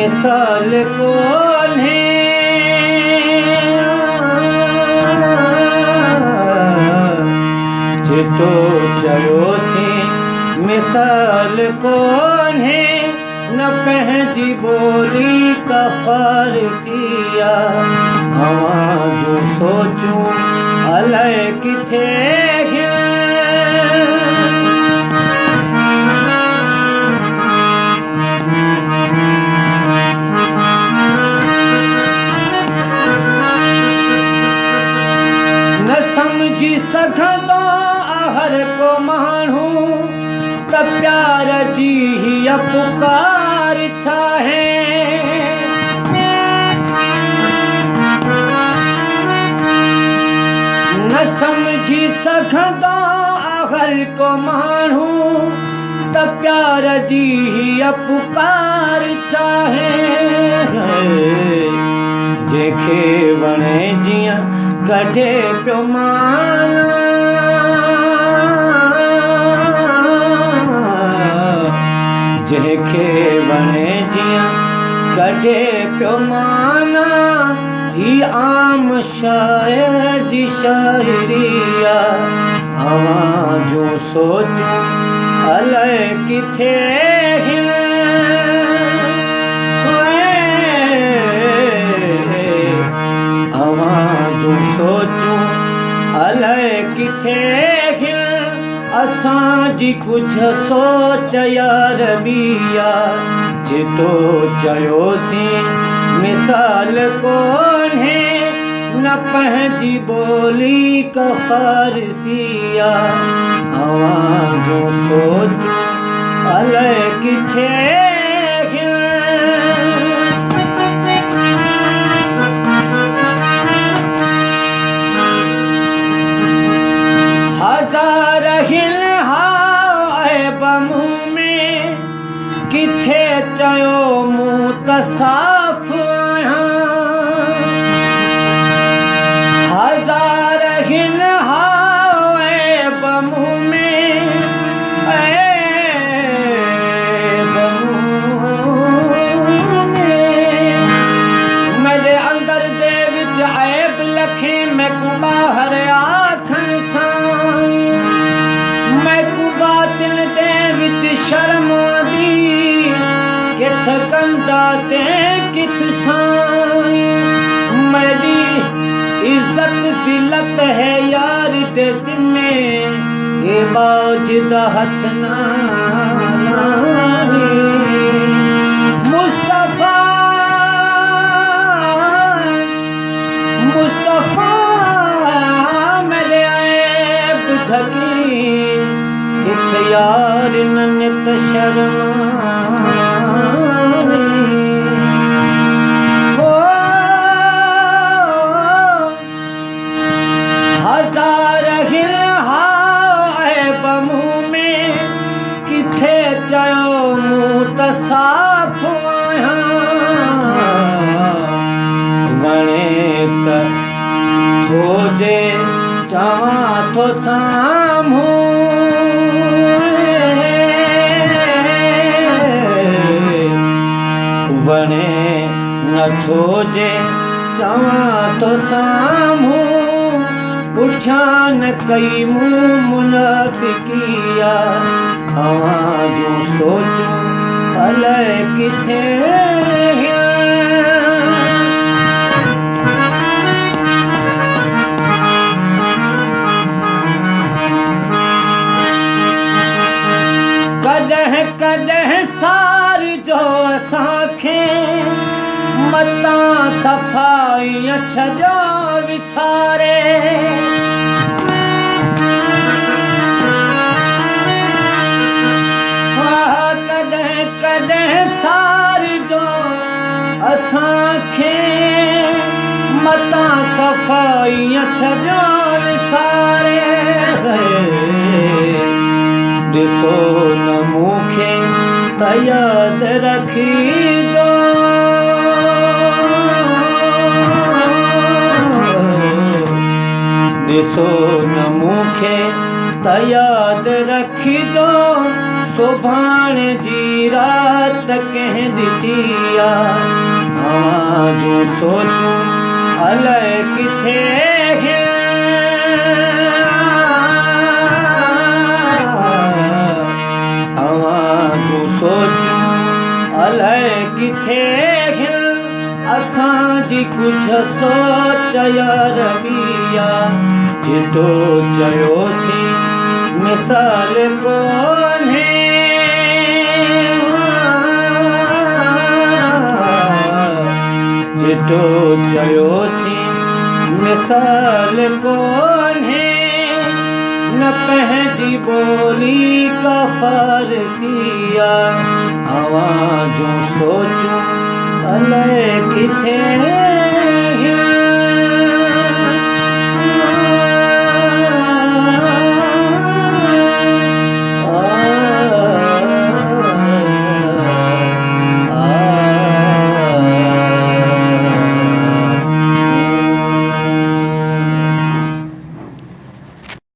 मिसाल कोन्हे जितो चयोसी मिसाल कोन्हे न पंहिंजी बोली का फारसिया अवां जो सोचूं अलाए किथे न समझी सघंदो हर को माण्हू त प्यार जी हीअ पुकार छा है। न समझी सघंदो हर को माण्हू त प्यार जी हीअ पुकार छा है। जंहिंखे वणे जीअं कढे पियो माना जंहिंखे वणे जीअं कढे पियो माना ही आम शायर जी शाइरिया अवां जो सोचूं अलाए किथे अवां जो सोचूं अलाए किथे असांजी कुझु सोच यार बिया जितो चयोसी मिसाल कोन्हे न पंहिंजी बोली का फारसिया अवां जो सोचूं अलाए किथे हजार हिल ऐब मुंह में किथे चयो मूं त साफ़ आहियां। हजार हिल ऐब मुंह में ऐब मुंह में मेरे अंदर दे विच ऐब लखे मैं को बाहर आखन सां बातिल दे विच शर्म आंदी किथ कंदा ते किथ साईं मेरी इज्जत जिलत है यार ते जिम्मे ये बाज दा हथ ना मुस्तफा मुस्तफा मेरे ऐब ढकी किथे यार ननित शर्मा हजार हिल ऐब मुंह में किथे चयो मूं त साफ़ आहियां। वणे त थोजे चवां थो साम्हूं वणे नथो जे चवां थो साम्हूं पुठियां न कई मूं मुनाफ़िकिया अवां जो सोचूं अलाए किथे कॾहिं कॾहिं सार जो असांखे मतां सफ़ाई छॾियो विसारे कॾहिं कॾहिं सार जो असांखे मतां सफ़ाई छॾियो विसारे ॾिसो न मूंखे त यादि रखिजो ॾिसो न मूंखे त यादि रखिजो सुभाण जी रात कंहिं ॾिठी आहे जो सोचूं अलाए किथे जो सोचूं अलाए किथे असांजी कुझु सोच यार ॿी जितो चयोसीं मिसाल कोन्हे जितो चयोसीं मिसाल कोन्हे न पंहिंजी ॿोली का फ़ारसी आहे जो सोचूं अलाए किथे